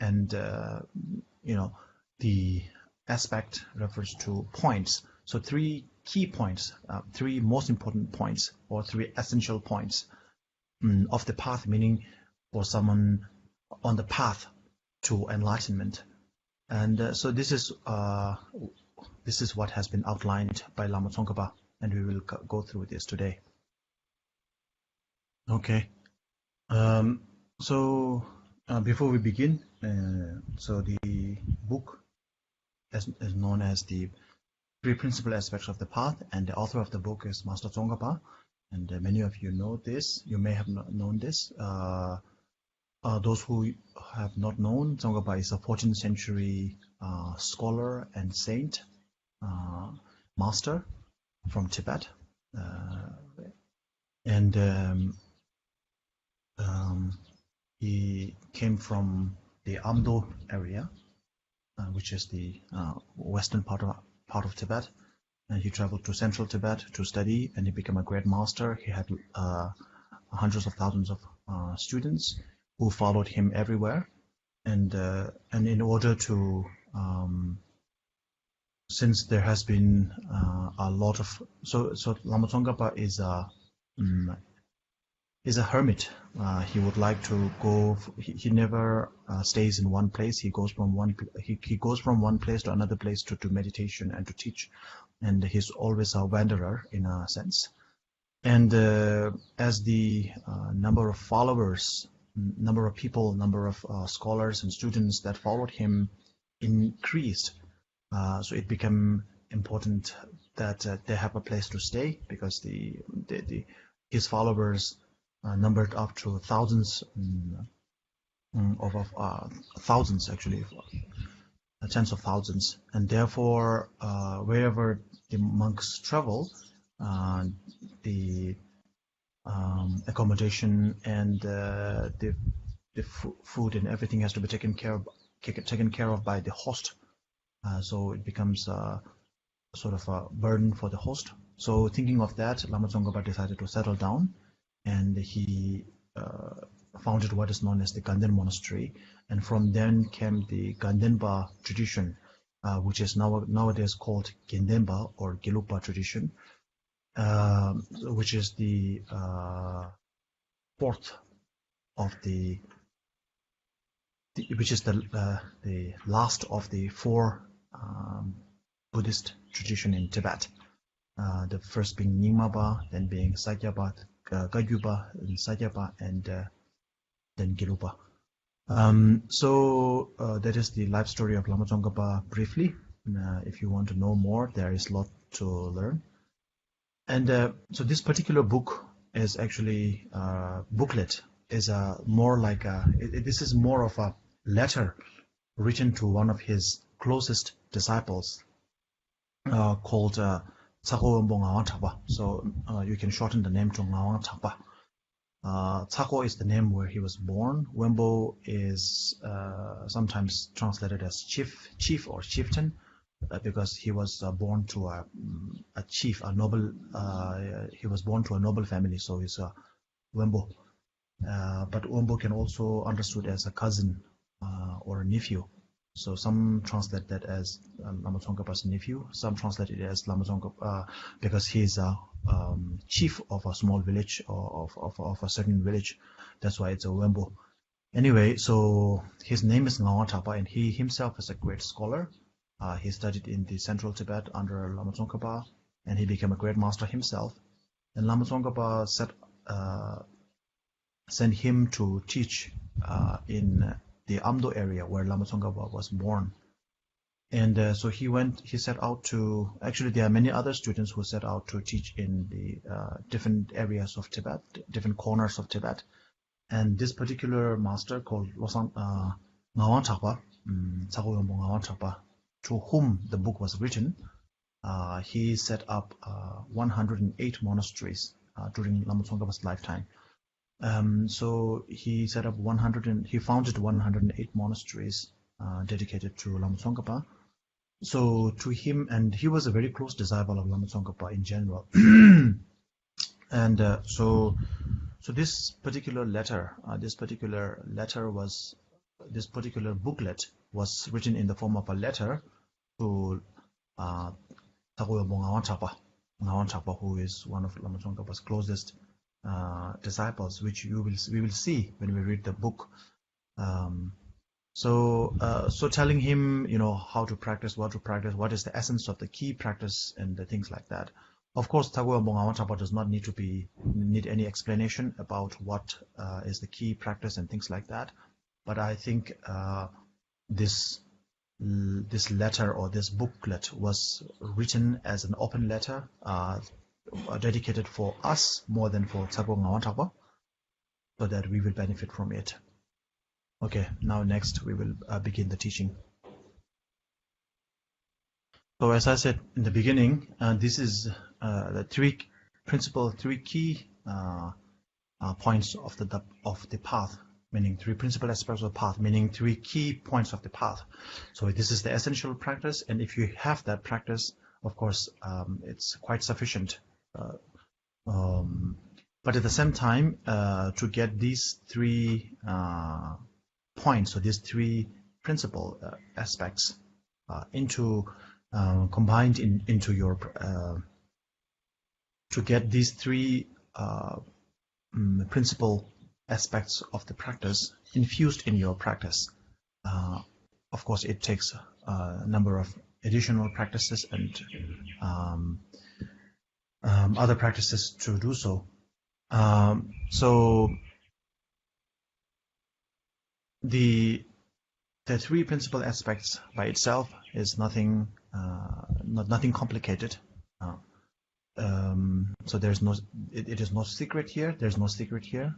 and the aspect refers to points. So 3 key points, 3 most important points, or 3 essential points of the path, meaning for someone on the path to enlightenment. And so this is what has been outlined by Lama Tsongkhapa, and we will go through this today. Okay. So before we begin, so the book is known as the 3 Principal Aspects of the Path, and the author of the book is Master Tsongkhapa, and many of you know this. You may have not known this. Those who have not known, Tsongkhapa is a 14th century scholar and saint, master from Tibet, and he came from the Amdo area, which is the western part of Tibet, and he traveled to central Tibet to study, and he became a great master. He had hundreds of thousands of students who followed him everywhere, and in order to since there has been a lot of so Lama Tsongkhapa is a hermit. He would like to go. He never stays in one place. He goes from one place to another place to do meditation and to teach, and he's always a wanderer in a sense. And as the number of followers, number of people, number of scholars and students that followed him increased, so it became important that they have a place to stay, because his followers numbered up to thousands, thousands actually, tens of thousands, and therefore wherever the monks travel, the accommodation and the food and everything has to be taken care of by the host. So it becomes sort of a burden for the host. So thinking of that, Lama Tsongkhapa decided to settle down, and he founded what is known as the Ganden Monastery, and from then came the Gandenpa tradition, which is nowadays called Gendenpa or Gelugpa tradition, which is the fourth of which is the last of the 4 Buddhist tradition in Tibet. The first being Nyingmapa, then being Sakyapa, Gagyupa, and Sakyapa, and then Gelugpa. So that is the life story of Lama Tsongkhapa briefly. If you want to know more, there is a lot to learn. And so this particular book is actually booklet is more like this is more of a letter written to one of his closest disciples, called Tongkhor Rinpoche. So you can shorten the name to Tongkhapa. Tongkhor is the name where he was born. Wenbo is sometimes translated as chief or chieftain, because he was born to a chief, a noble. He was born to a noble family, so he's a Wenbo. But Wenbo can also understood as a cousin or a nephew. So some translate that as Lama Tsongkhapa's nephew. Some translate it as Lama Tsongkhapa because he is a chief of a small village or of a certain village. That's why it's a Wenbo. Anyway, so his name is Lama Tsongkhapa, and he himself is a great scholar. He studied in the central Tibet under Lama Tsongkhapa, and he became a great master himself. And Lama Tsongkhapa sent him to teach in the Amdo area where Lama Tsongkhapa was born. And so he set out to, actually there are many other students who set out to teach in the different areas of Tibet, different corners of Tibet. And this particular master called Ngawang Chakpa, to whom the book was written, he set up 108 monasteries during Lama Tsongkhapa's lifetime. So he set up he founded 108 monasteries dedicated to Lama Tsongkhapa. So to him, and he was a very close disciple of Lama Tsongkhapa in general. And so this particular letter was booklet was written in the form of a letter to Tongkhor Rinpoche, who is one of Lama Tsongkhapa's closest disciples, which we will see when we read the book. So telling him, how to practice, what to practice, what is the essence of the key practice, and the things like that. Of course, Tongkhor Rinpoche does not need any explanation about what is the key practice and things like that. But I think this letter or this booklet was written as an open letter, dedicated for us more than for Tongkhor Rinpoche, so that we will benefit from it. Okay, now next we will begin the teaching. So as I said in the beginning, this is the three key points of the path, meaning three principal aspects of the path, meaning three key points of the path. So this is the essential practice, and if you have that practice, of course, it's quite sufficient. But at the same time, to get these three points, so these three principal aspects combined into your to get these three principal aspects of the practice infused in your practice. Of course, it takes a number of additional practices and other practices to do so. So the three principal aspects by itself is nothing complicated. So there's it is no secret here. There's no secret here.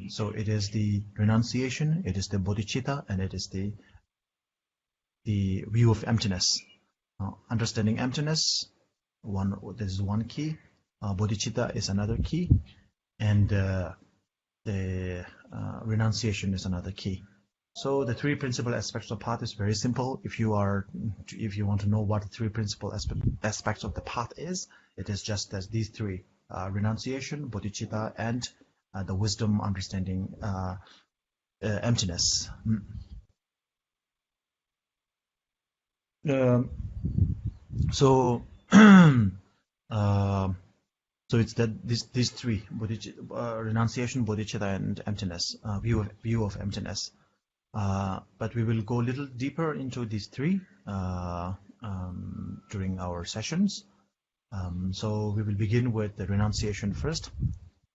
So it is the renunciation, it is the bodhicitta, and it is the view of emptiness. Understanding emptiness, this is one key. Bodhicitta is another key, and the renunciation is another key. So the three principal aspects of the path is very simple. If you want to know what the three principal aspects of the path is, it is just as these three: renunciation, bodhicitta, and the wisdom, understanding, emptiness. So it's that these three: renunciation, bodhicitta, and emptiness, view of emptiness. But we will go a little deeper into these three during our sessions. So we will begin with the renunciation first,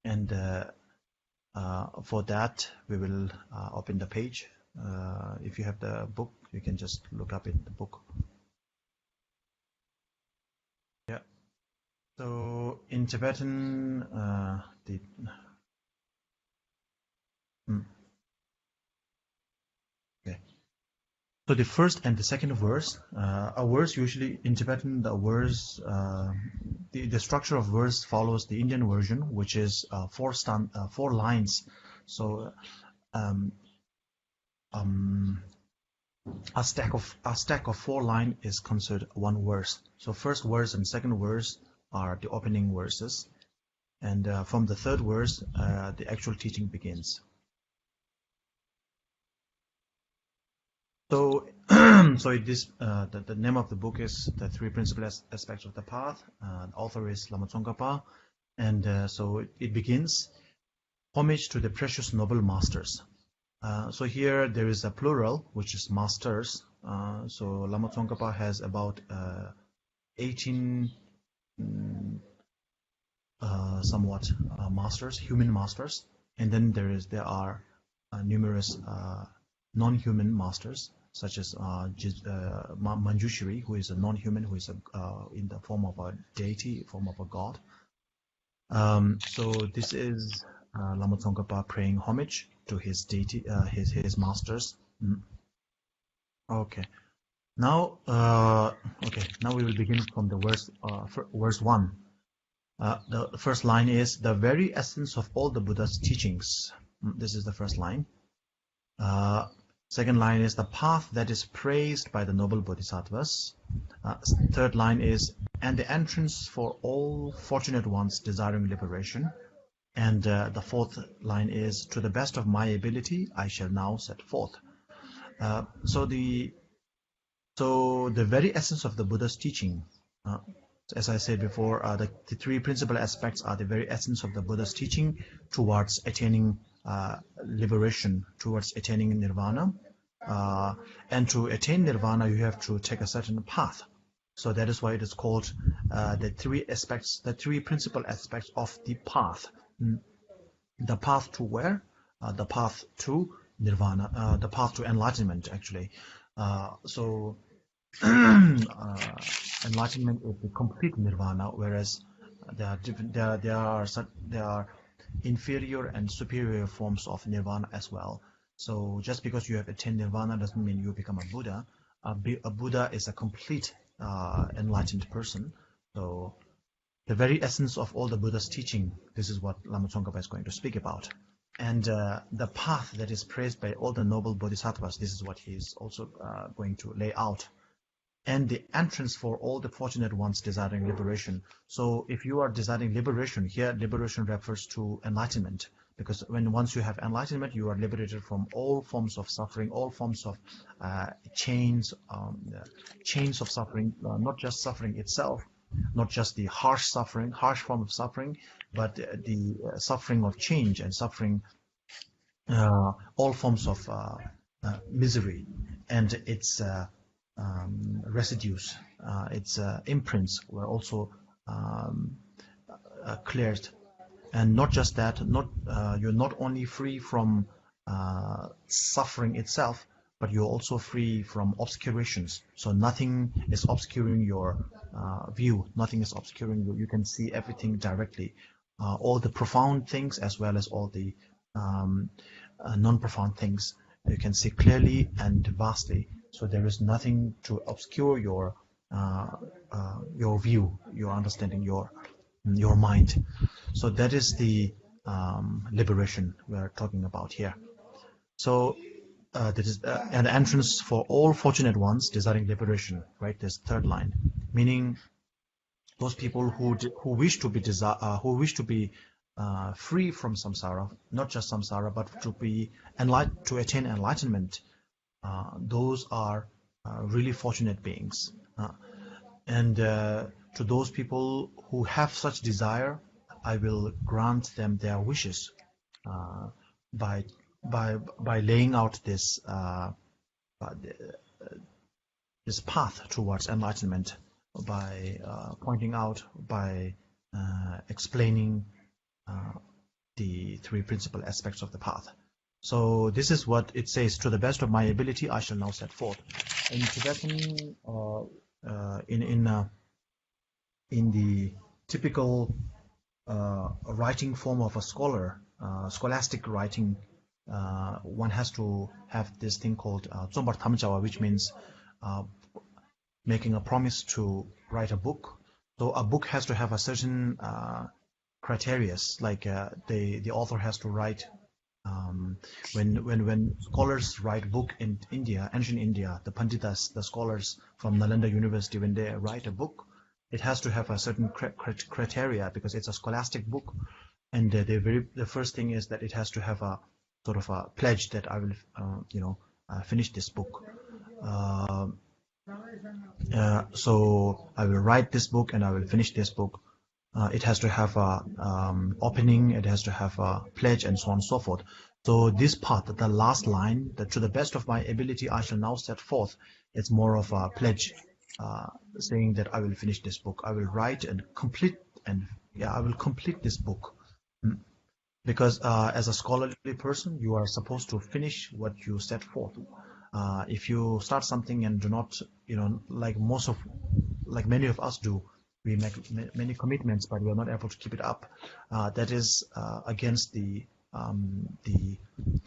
and for that we will open the page. If you have the book, you can just look up in the book. Yeah. So in Tibetan, Okay. So the first and the second verse, a verse usually in Tibetan, the verse, the structure of verse follows the Indian version, which is 4 lines. So a stack of 4 lines is considered one verse. So first verse and second verse are the opening verses, and from the third verse, the actual teaching begins. So, the name of the book is The Three Principal Aspects of the Path. The author is Lama Tsongkhapa, and so it begins: homage to the precious noble masters. So here there is a plural, which is masters. So Lama Tsongkhapa has about 18 somewhat masters, human masters, and then there are numerous non-human masters, such as Manjushri, who is a non-human, who is in the form of a deity, form of a god. So this is Lama Tsongkhapa paying homage to his deity, his masters. Okay. Now, now we will begin from the verse 1. The first line is the very essence of all the Buddha's teachings. This is the first line. Second line is the path that is praised by the noble bodhisattvas. Third line is and the entrance for all fortunate ones desiring liberation. And the fourth line is to the best of my ability I shall now set forth. So the very essence of the Buddha's teaching, as I said before, the three principal aspects are the very essence of the Buddha's teaching towards attaining liberation, towards attaining nirvana. And to attain nirvana, you have to take a certain path. So that is why it is called the three principal aspects of the path. The path to where? The path to nirvana, the path to enlightenment, actually. So enlightenment is the complete nirvana, whereas there are inferior and superior forms of nirvana as well. So just because you have attained nirvana doesn't mean you become a Buddha. A Buddha is a complete enlightened person. So the very essence of all the Buddha's teaching, this is what Lama Tsongkhapa is going to speak about. And the path that is praised by all the noble bodhisattvas, this is what he is also going to lay out. And the entrance for all the fortunate ones desiring liberation. So if you are desiring liberation, here liberation refers to enlightenment. Because once you have enlightenment, you are liberated from all forms of suffering, all forms of chains of suffering, not just suffering itself, not just the harsh form of suffering, but the suffering of change and suffering, all forms of misery and its residues, its imprints were also cleared. And not just that, you're not only free from suffering itself, but you're also free from obscurations. So nothing is obscuring your view, nothing is obscuring you. You can see everything directly, all the profound things as well as all the non-profound things. You can see clearly and vastly. So there is nothing to obscure your view, your understanding, your mind. So that is the liberation we are talking about here. So that is an entrance for all fortunate ones desiring liberation, right? This third line, meaning those people who wish to be free from samsara, not just samsara, but to attain enlightenment. Those are really fortunate beings, and to those people who have such desire, I will grant them their wishes by laying out this path towards enlightenment, by pointing out, by explaining the three principal aspects of the path. So this is what it says: to the best of my ability, I shall now set forth. In Tibetan, in the typical writing form of a scholar, scholastic writing, one has to have this thing called Tsombar Thamjawa, which means making a promise to write a book. So a book has to have a certain criteria, like the author has to write. When scholars write book in India, ancient India, the Panditas, the scholars from Nalanda University, when they write a book, it has to have a certain criteria because it's a scholastic book, and the first thing is that it has to have a sort of a pledge that I will, finish this book. So I will write this book and I will finish this book. It has to have a opening, it has to have a pledge, and so on and so forth. So this part, the last line, that to the best of my ability I shall now set forth, it's more of a pledge, saying that I will finish this book. I will write and complete, I will complete this book. Because as a scholarly person, you are supposed to finish what you set forth. If you start something and do not, like many of us do, we make many commitments, but we are not able to keep it up. That is against the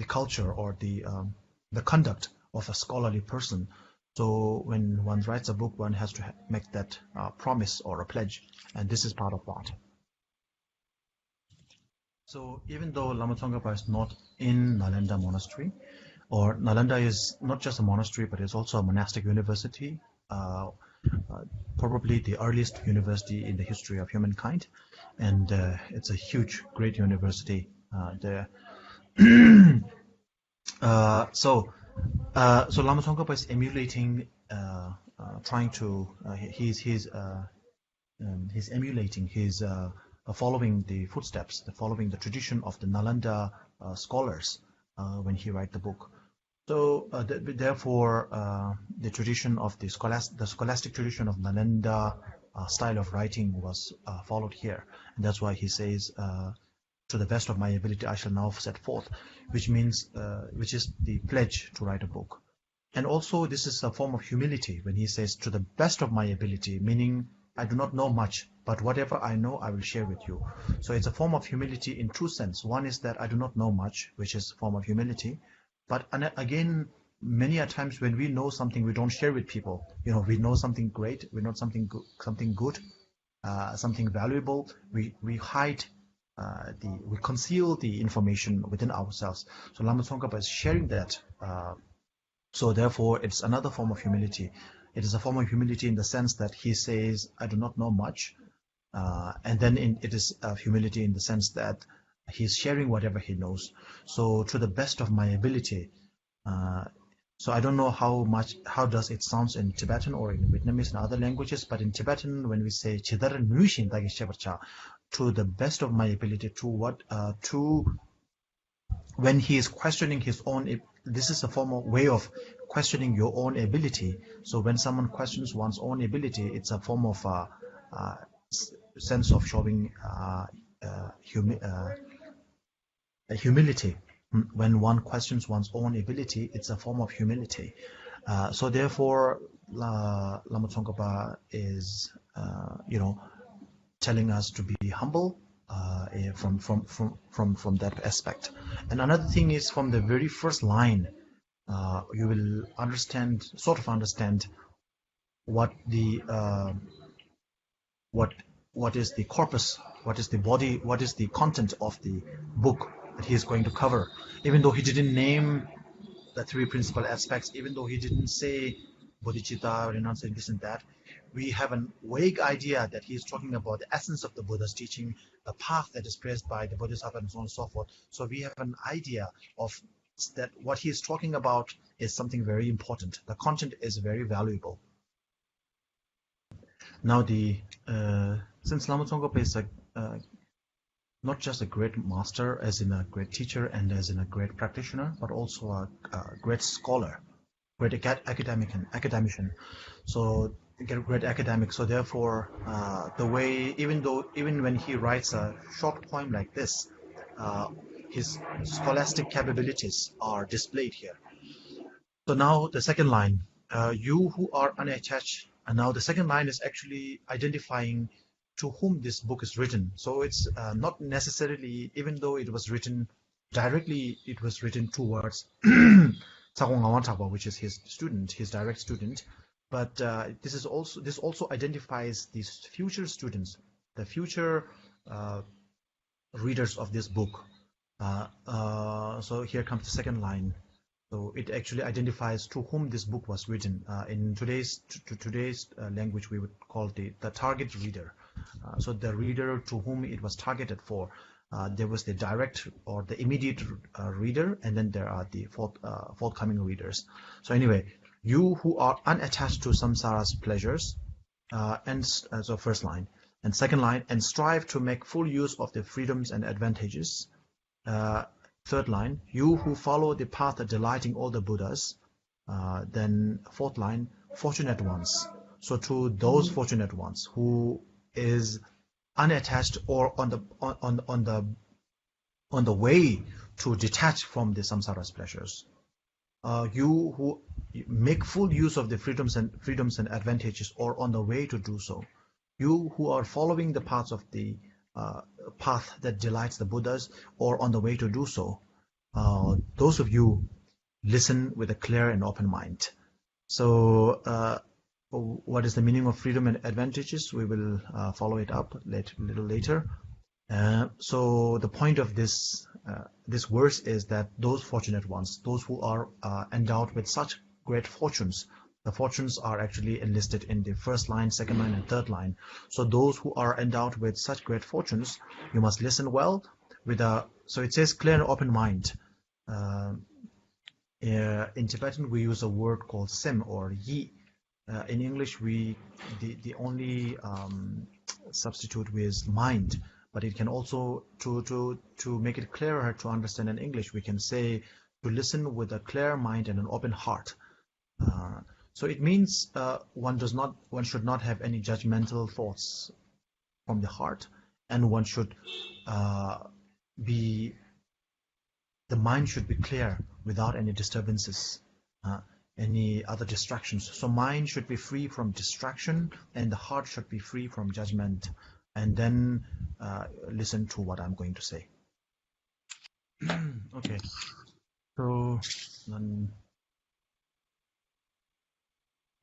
culture or the conduct of a scholarly person. So when one writes a book, one has to make that promise or a pledge, and this is part of that. So even though Lama Tsongkhapa is not in Nalanda Monastery, or Nalanda is not just a monastery, but it's also a monastic university, probably the earliest university in the history of humankind, and it's a huge, great university there. So So Lama Tsongkhapa is emulating, he's emulating, he's following the footsteps, following the tradition of the Nalanda scholars when he write the book. So therefore, the tradition of the scholastic tradition of Nalanda style of writing was followed here, and that's why he says, to the best of my ability, I shall now set forth, which means, which is the pledge to write a book. And also, this is a form of humility when he says, to the best of my ability, meaning I do not know much, but whatever I know, I will share with you. So it's a form of humility in two sense. One is that I do not know much, which is a form of humility. But again, many a times when we know something, we don't share with people. You know, we know something great, we know something good, something valuable. We hide. We conceal the information within ourselves. So Lama Tsongkhapa is sharing that. So therefore, it's another form of humility. It is a form of humility in the sense that he says, I do not know much. And then it is humility in the sense that he's sharing whatever he knows. So to the best of my ability. So I don't know how does it sound in Tibetan or in Vietnamese and other languages, but in Tibetan, when we say to the best of my ability, when he is questioning his own, this is a form of way of questioning your own ability. So when someone questions one's own ability, it's a form of sense of showing humility. When one questions one's own ability, it's a form of humility. So therefore, Lama Tsongkhapa is, telling us to be humble from that aspect. And another thing is, from the very first line, you will sort of understand what is the corpus, what is the body, what is the content of the book that he is going to cover. Even though he didn't name the three principal aspects, even though he didn't say bodhicitta, renunciation, this and that, we have a vague idea that he is talking about the essence of the Buddha's teaching, the path that is praised by the Bodhisattva, and so on and so forth. So we have an idea of that what he is talking about is something very important. The content is very valuable. Now, since Lama Tsongkhapa is not just a great master, as in a great teacher and as in a great practitioner, but also a great scholar, great academician. So great academic. So therefore, the way, even when he writes a short poem like this, his scholastic capabilities are displayed here. So now the second line, you who are unattached. And now the second line is actually identifying to whom this book is written. So it's not necessarily, even though it was written directly, it was written towards which is his student, his direct student. But this also identifies these future students, the future readers of this book. So here comes the second line. So it actually identifies to whom this book was written. In today's language, we would call the target reader. So the reader to whom it was targeted for. There was the direct or the immediate reader, and then there are the forthcoming readers. So anyway, you who are unattached to samsara's pleasures, so first line. And second line, and strive to make full use of the freedoms and advantages. Third line, you who follow the path of delighting all the Buddhas. Then fourth line, fortunate ones. So to those fortunate ones who is unattached or on the way to detach from the samsara's pleasures. You who make full use of the freedoms and advantages, or on the way to do so. You who are following the paths of the path that delights the Buddhas, or on the way to do so. Those of you listen with a clear and open mind. So what is the meaning of freedom and advantages? We will follow it up a little later. So the point of this verse is that those fortunate ones, those who are endowed with such great fortunes, the fortunes are actually enlisted in the first line, second line, and third line. So those who are endowed with such great fortunes, you must listen well with so it says clear and open mind. In Tibetan, we use a word called sem or yi. In English, the only substitute with mind, but it can also, to make it clearer to understand in English, we can say to listen with a clear mind and an open heart. So it means one should not have any judgmental thoughts from the heart, and one should the mind should be clear without any disturbances, any other distractions. So mind should be free from distraction, and the heart should be free from judgment. And then listen to what I'm going to say. Okay. So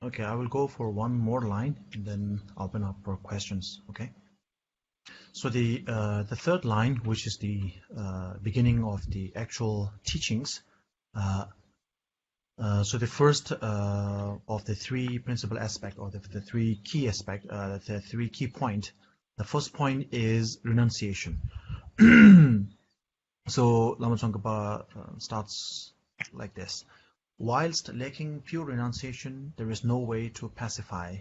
okay, I will go for one more line and then open up for questions. Okay. So the third line, which is the beginning of the actual teachings. So the first of the three principal aspects, or the three key aspects, the three key point. The first point is renunciation. So Lama Tsongkhapa starts like this: whilst lacking pure renunciation, there is no way to pacify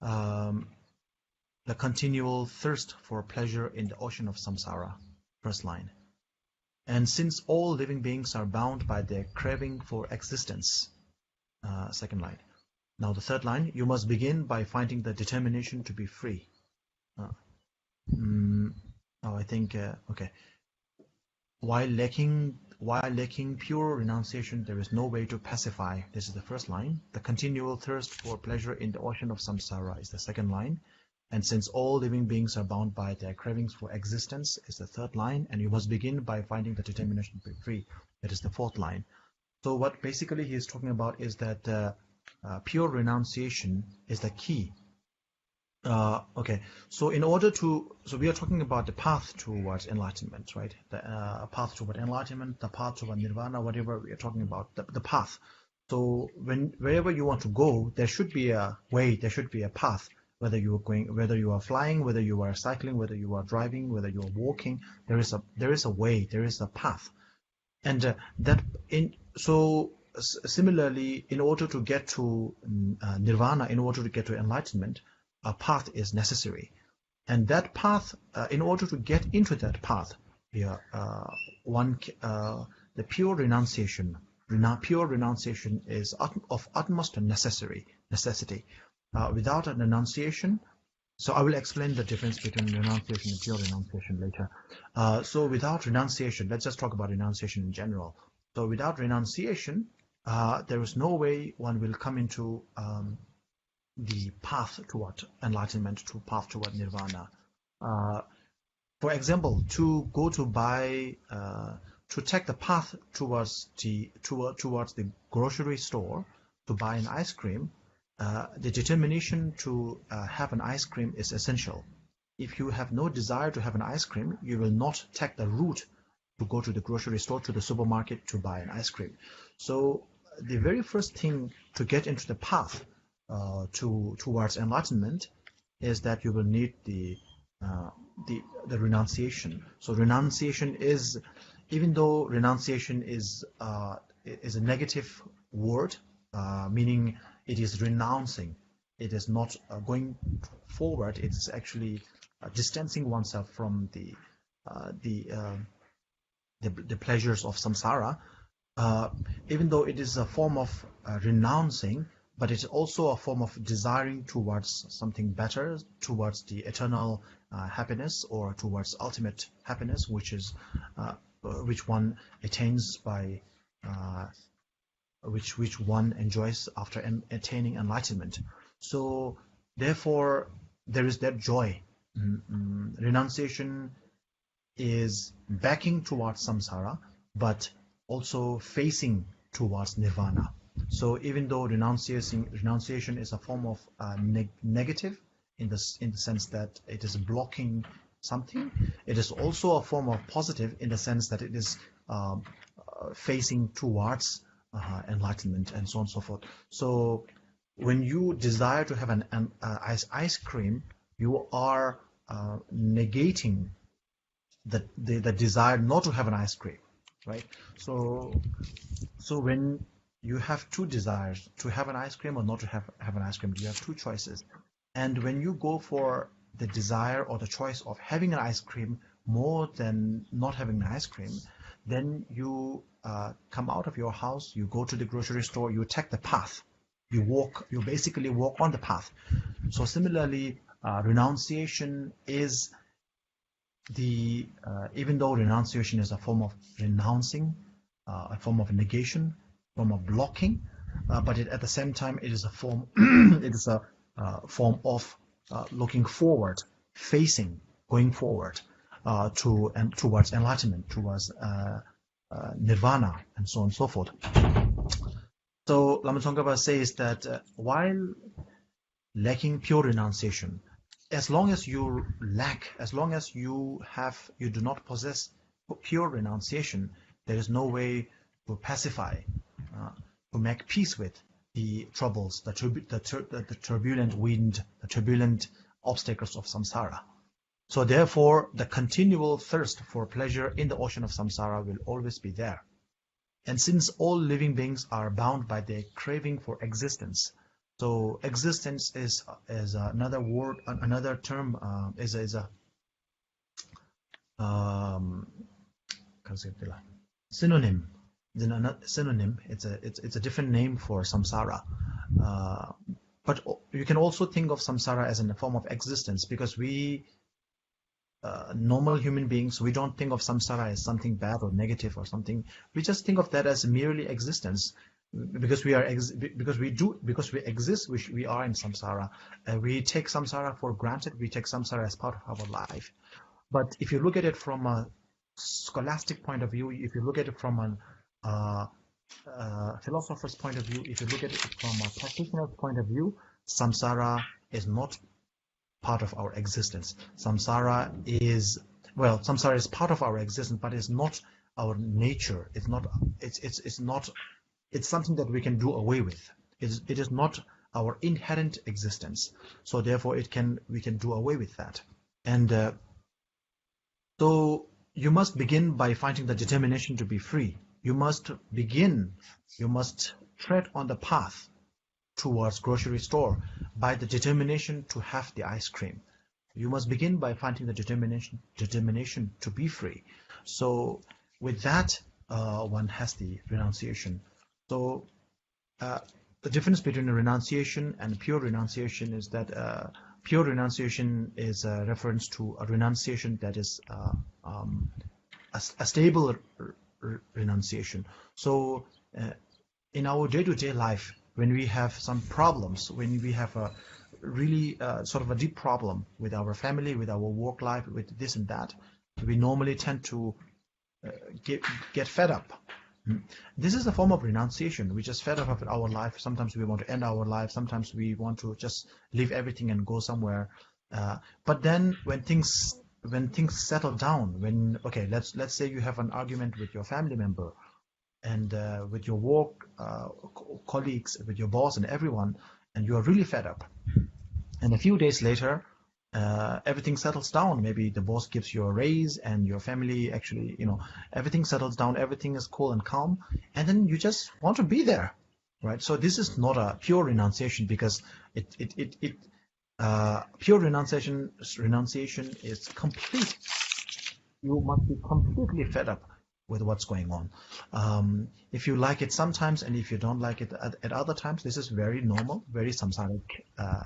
the continual thirst for pleasure in the ocean of samsara. First line. And since all living beings are bound by their craving for existence. Second line. Now the third line, you must begin by finding the determination to be free. I think, okay. While lacking pure renunciation, there is no way to pacify. This is the first line. The continual thirst for pleasure in the ocean of samsara is the second line. And since all living beings are bound by their cravings for existence is the third line, and you must begin by finding the determination to be free. That is the fourth line. So what basically he is talking about is that pure renunciation is the key. Okay, so we are talking about the path towards enlightenment, right? The path toward enlightenment, the path toward nirvana, whatever we are talking about, the path. So wherever you want to go, there should be a way, there should be a path. Whether you are flying, whether you are cycling, whether you are driving, whether you are walking, there is a way, there is a path, and similarly, in order to get to nirvana, in order to get to enlightenment, a path is necessary, and that path, in order to get into that path, the pure renunciation is of utmost necessity. Without a renunciation, so I will explain the difference between renunciation and pure renunciation later. So without renunciation, let's just talk about renunciation in general. So without renunciation, there is no way one will come into the path toward enlightenment, to path toward nirvana. For example, to take the path towards the grocery store to buy an ice cream. The determination to have an ice cream is essential. If you have no desire to have an ice cream, you will not take the route to go to the grocery store, to the supermarket to buy an ice cream. So the very first thing to get into the path towards enlightenment is that you will need the renunciation. So renunciation is, even though renunciation is a negative word, meaning it is renouncing. It is not going forward. It is actually distancing oneself from the pleasures of samsara. Even though it is a form of renouncing, but it's also a form of desiring towards something better, towards the eternal happiness, or towards ultimate happiness, which one attains by. Which one enjoys after attaining enlightenment. So therefore there is that joy. Renunciation is backing towards samsara, but also facing towards nirvana. So even though renunciation is a form of negative in the sense that it is blocking something, it is also a form of positive in the sense that it is facing towards enlightenment, and so on and so forth. So when you desire to have an ice cream, you are negating the desire not to have an ice cream. right? So when you have two desires, to have an ice cream or not to have an ice cream, you have two choices. And when you go for the desire or the choice of having an ice cream more than not having an ice cream, then you come out of your house, you go to the grocery store, you take the path. You basically walk on the path. So similarly, renunciation is even though renunciation is a form of renouncing, a form of negation, form of blocking, but at the same time it is a form it is a form of looking forward, going forward towards enlightenment, towards nirvana, and so on and so forth. So Lama Tsongkhapa says that while lacking pure renunciation, as long as you lack, as long as you do not possess pure renunciation, there is no way to pacify, to make peace with the troubles, the turbulent wind, the turbulent obstacles of samsara. So therefore, the continual thirst for pleasure in the ocean of samsara will always be there. And since all living beings are bound by their craving for existence, so existence is another word, another term, is a synonym. Synonym. It's a different name for samsara. But you can also think of samsara as in a form of existence, because we normal human beings, we don't think of samsara as something bad or negative or something. We just think of that as merely existence, because we exist. We are in samsara. We take samsara for granted. We take samsara as part of our life. But if you look at it from a scholastic point of view, if you look at it from a philosopher's point of view, if you look at it from a practitioner's point of view, samsara is not part of our existence. Samsara is part of our existence, but it's not our nature. It's something that we can do away with. It is not our inherent existence. So therefore we can do away with that. And so you must begin by finding the determination to be free. You must tread on the path towards grocery store by the determination to have the ice cream. You must begin by finding the determination to be free. So with that, one has the renunciation. So the difference between a renunciation and pure renunciation is that pure renunciation is a reference to a renunciation that is a stable renunciation. So in our day-to-day life, when we have some problems, when we have a really sort of a deep problem with our family, with our work life, with this and that, we normally tend to get fed up. This is a form of renunciation. We just fed up with our life. Sometimes we want to end our life. Sometimes we want to just leave everything and go somewhere. But then when things settle down, let's say you have an argument with your family member, and with your work colleagues, with your boss and everyone, and you are really fed up. And a few days later, everything settles down. Maybe the boss gives you a raise, and your family actually, everything settles down. Everything is cool and calm, and then you just want to be there, right? So this is not a pure renunciation, because pure renunciation is complete. You must be completely fed up with what's going on. If you like it sometimes, and if you don't like it at other times, this is very normal, very samsaric.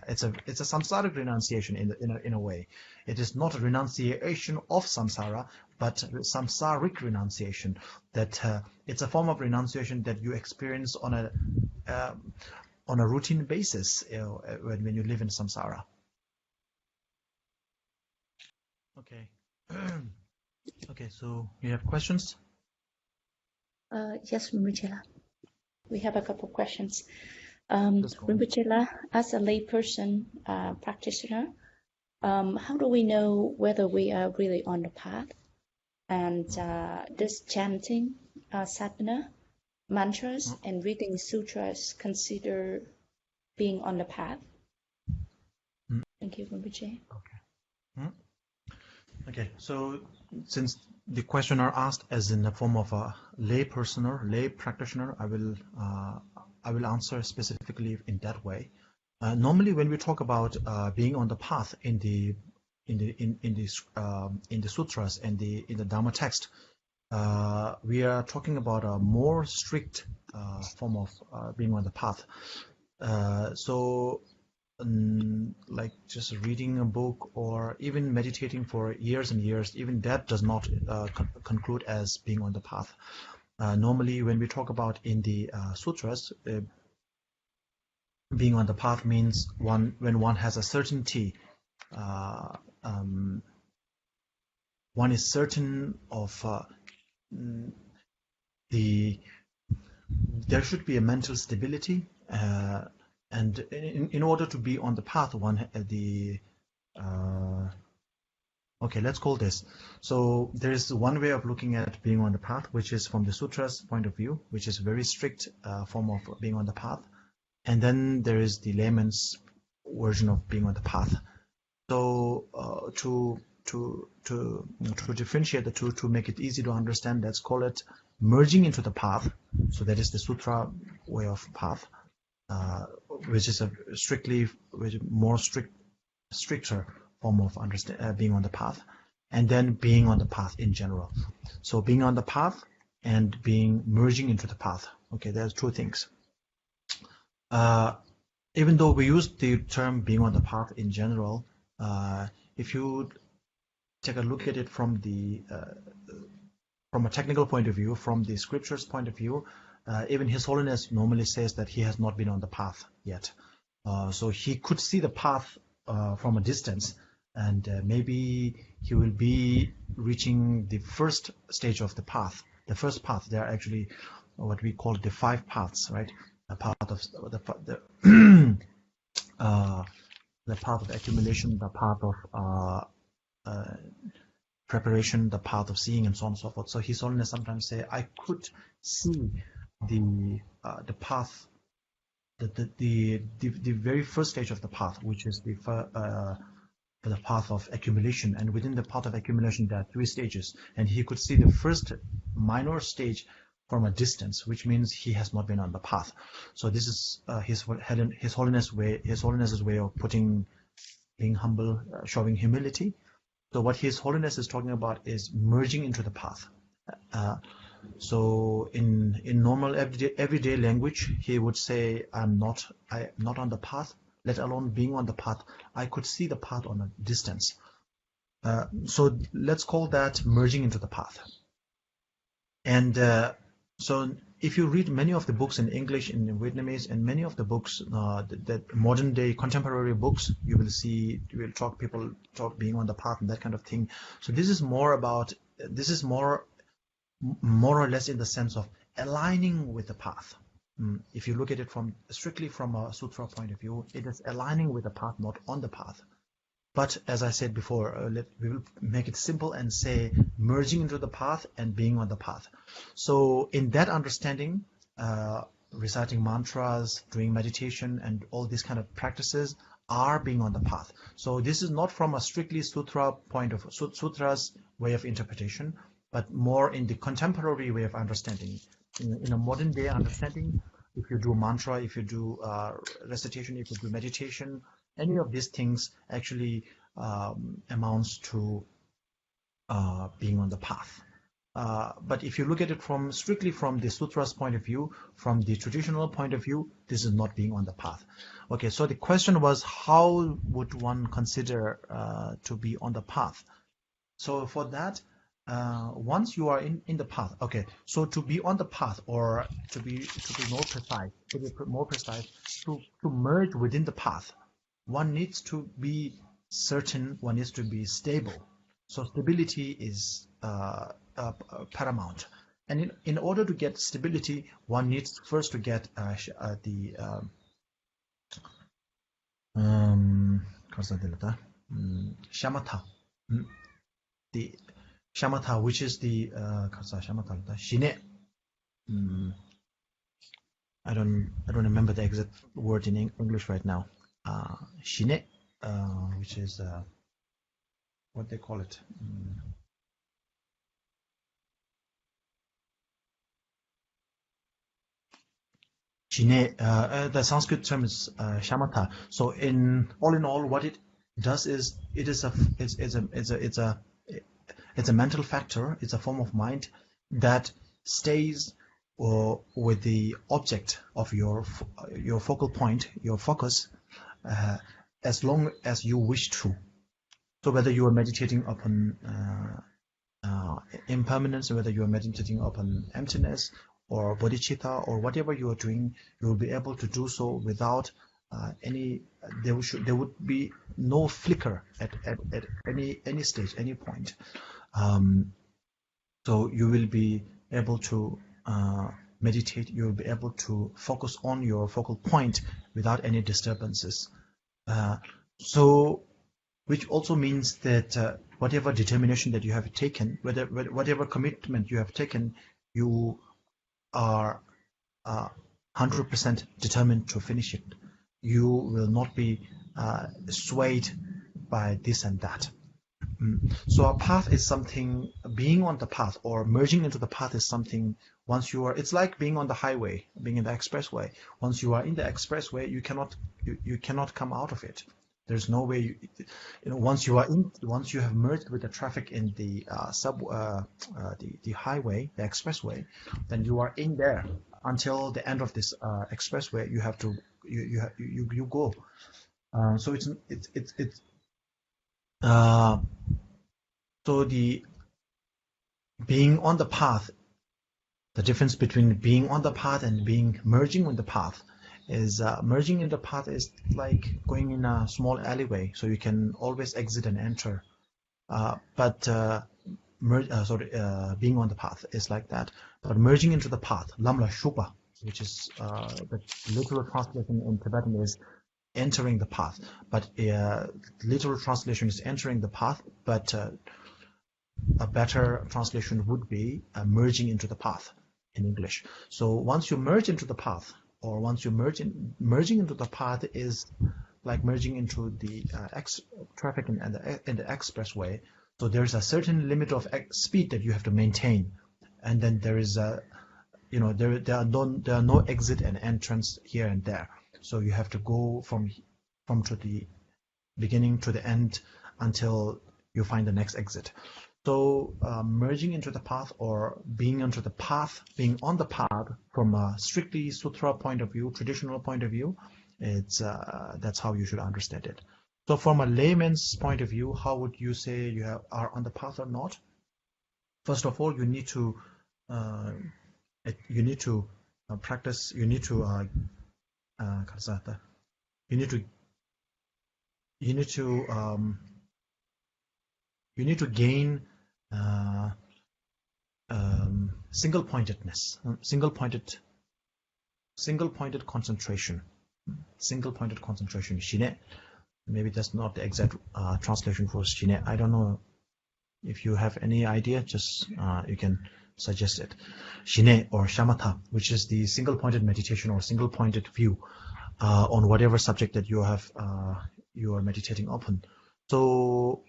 It's a samsaric renunciation in a way. It is not a renunciation of samsara, but samsaric renunciation. That it's a form of renunciation that you experience on a routine basis when you live in samsara. Okay. Okay, so you have questions? Yes, Rinpoche. We have a couple of questions. Rinpoche, as a layperson practitioner, how do we know whether we are really on the path? And does chanting sadhana, mantras, and reading sutras consider being on the path? Thank you, Rinpoche. Okay. Okay, so since the questioner asked as in the form of a lay practitioner, I will answer specifically in that way. Normally, when we talk about being on the path in the sutras and in the Dharma text, we are talking about a more strict form of being on the path. Like just reading a book or even meditating for years and years, even that does not conclude as being on the path. Normally, when we talk about in the sutras, being on the path means when one has a certainty, one is certain of there should be a mental stability, and in order to be on the path, okay, let's call this. So there is one way of looking at being on the path, which is from the sutras point of view, which is a very strict form of being on the path. And then there is the layman's version of being on the path. So to differentiate the two, to make it easy to understand, let's call it merging into the path. So that is the sutra way of path, which is a stricter form of being on the path, and then being on the path in general. So being on the path and merging into the path. Okay, there's two things. Even though we use the term being on the path in general, if you take a look at it from a technical point of view, from the scriptures point of view, even His Holiness normally says that he has not been on the path yet. So he could see the path from a distance, and maybe he will be reaching the first stage of the path. The first path, there are actually what we call the 5 paths, right? The path of the path of accumulation, the path of preparation, the path of seeing, and so on and so forth. So His Holiness sometimes say, I could see the path, the very first stage of the path, which is the path of accumulation. And within the path of accumulation, there are 3 stages, and he could see the first minor stage from a distance, which means he has not been on the path. So this is His Holiness's way of being humble, showing humility. So what His Holiness is talking about is merging into the path. So in normal everyday language, he would say, I'm not on the path, let alone being on the path. I could see the path on a distance. So let's call that merging into the path. And so if you read many of the books in English, in Vietnamese, and many of the books, that modern day contemporary books, you will see, people talk being on the path and that kind of thing. So this is more or less in the sense of aligning with the path. If you look at it strictly from a sutra point of view, it is aligning with the path, not on the path. But as I said before, we will make it simple and say merging into the path and being on the path. So in that understanding, reciting mantras, doing meditation, and all these kind of practices are being on the path. So this is not from a strictly sutra's way of interpretation, but more in the contemporary way of understanding. In a modern day understanding, if you do mantra, if you do recitation, if you do meditation, any of these things actually amounts to being on the path. But if you look at it strictly from the sutra's point of view, from the traditional point of view, this is not being on the path. Okay, so the question was, how would one consider to be on the path? So for that, once you are in the path, okay, so to be on the path, or to be more precise, to merge within the path, one needs to be certain, one needs to be stable. So stability is paramount. And in order to get stability, one needs first to get the shamatha. The shamatha, which is the shine. I don't remember the exact word in English right now. Shine, which is what they call it. The Sanskrit term is shamatha. So all in all, what it does is it's a mental factor. It's a form of mind that stays with the object of your focal point, your focus, as long as you wish to. So whether you are meditating upon impermanence, whether you are meditating upon emptiness or bodhicitta or whatever you are doing, you will be able to do so without there would be no flicker at any stage, any point. So you will be able to meditate, you will be able to focus on your focal point without any disturbances. So which also means that whatever determination that you have taken, whatever commitment you have taken, you are 100% determined to finish it. You will not be swayed by this and that. So a path is something, being on the path or merging into the path is something, once you are, it's like being on the highway, being in the expressway. Once you are in the expressway, you cannot come out of it. There's no way, once you have merged with the traffic in the the highway, the expressway, then you are in there until the end of this expressway. You have to you go. So so the being on the path, the difference between being on the path and being merging on the path is merging in the path is like going in a small alleyway, so you can always exit and enter. But being on the path is like that. But merging into the path, lamla shupa, which is the literal translation in Tibetan is entering the path. But literal translation is entering the path, but a better translation would be merging into the path in English. So once you merge into the path, or once you merging into the path is like merging into the traffic in the expressway. So there's a certain limit of speed that you have to maintain, and then there is there are no exit and entrance here and there. So you have to go from to the beginning to the end until you find the next exit. So merging into the path or being onto the path, being on the path from a strictly sutra point of view, traditional point of view, that's how you should understand it. So from a layman's point of view, how would you say you are on the path or not? First of all, you need to practice. You need to gain single-pointedness, single-pointed concentration, single-pointed concentration. Shine. Maybe that's not the exact translation for shine. I don't know if you have any idea. Just you can suggest it. Shine or shamatha, which is the single-pointed meditation or single-pointed view on whatever subject that you are meditating upon. So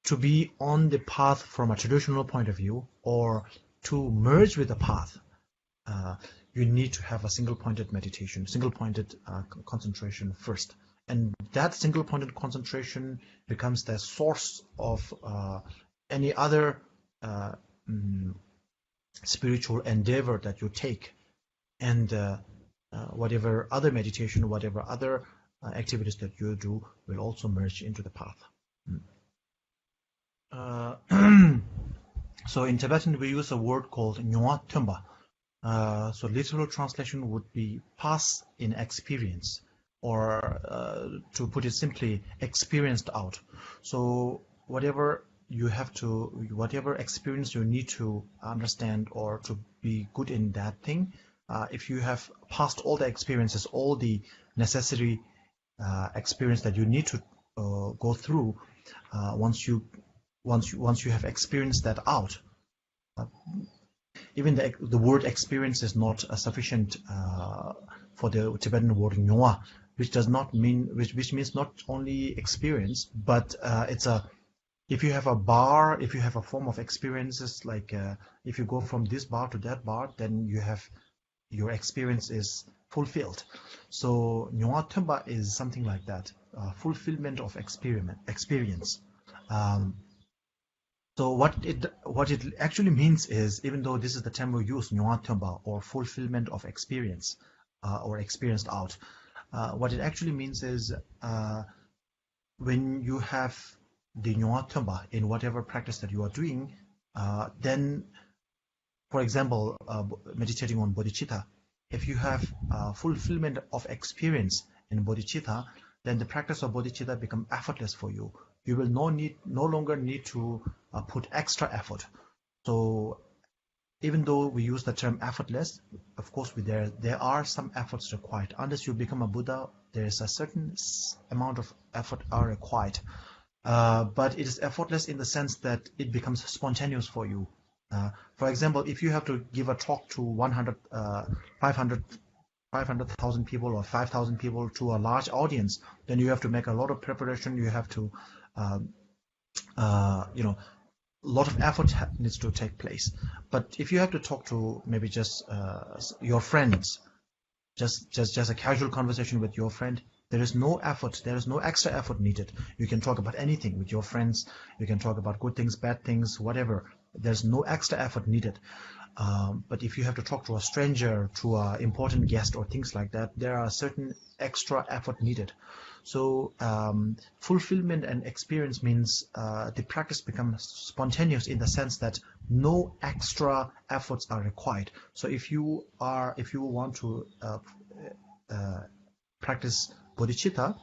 to be on the path from a traditional point of view or to merge with the path, you need to have a single-pointed meditation, single-pointed concentration first. And that single-pointed concentration becomes the source of any other spiritual endeavor that you take. And whatever other meditation, whatever other activities that you do will also merge into the path. So in Tibetan we use a word called Nywa Tumba. So literal translation would be pass in experience, or to put it simply, experienced out. So whatever experience you need to understand or to be good in that thing, if you have passed all the experiences, all the necessary experience that you need to go through, once you have experienced that out, even the word experience is not sufficient for the Tibetan word nywa, which does not mean which means not only experience, but it's a if you have a bar, if you have a form of experiences, like if you go from this bar to that bar, then your experience is fulfilled. So Nyongwa Tumba is something like that, fulfillment of experience. So what it actually means is, even though this is the term we use, Nyongwa Tumba, or fulfillment of experience, or experienced out, what it actually means is when you have the Nyongwa Tumba in whatever practice that you are doing, then, for example, meditating on bodhicitta, if you have fulfillment of experience in bodhicitta, then the practice of bodhicitta becomes effortless for you. You will no longer need to put extra effort. So even though we use the term effortless, of course there are some efforts required. Unless you become a Buddha, there is a certain amount of effort are required. But it is effortless in the sense that it becomes spontaneous for you. For example, if you have to give a talk to 500,000 people or 5,000 people to a large audience, then you have to make a lot of preparation. You have to, a lot of effort needs to take place. But if you have to talk to maybe just your friends, just a casual conversation with your friend, there is no effort, there is no extra effort needed. You can talk about anything with your friends. You can talk about good things, bad things, whatever. There's no extra effort needed. But if you have to talk to a stranger, to an important guest or things like that, there are certain extra effort needed. So fulfillment and experience means the practice becomes spontaneous in the sense that no extra efforts are required. So if you want to practice bodhicitta,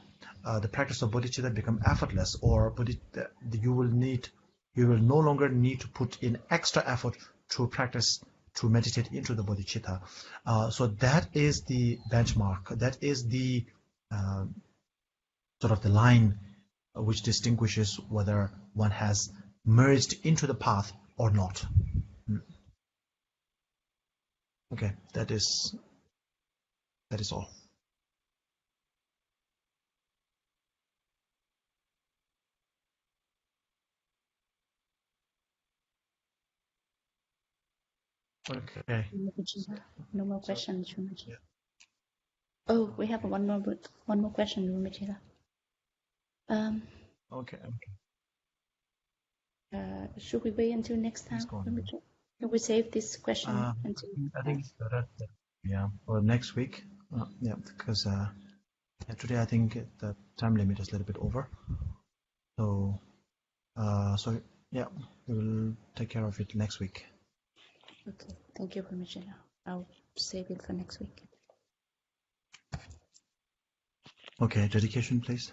the practice of bodhicitta become effortless, or you will no longer need to put in extra effort to practice, to meditate into the bodhicitta. So that is the benchmark. That is the sort of the line which distinguishes whether one has merged into the path or not. Okay, that is all. Okay. No more questions, Rinpoche. Yeah. Oh, we have one more question, Rinpoche. Okay. Should we wait until next time? Can we save this question until? I think it's better. Yeah, or next week. Yeah, because today I think the time limit is a little bit over. So, yeah, we will take care of it next week. Okay, thank you, Rinpoche. I'll save it for next week. Okay, dedication, please.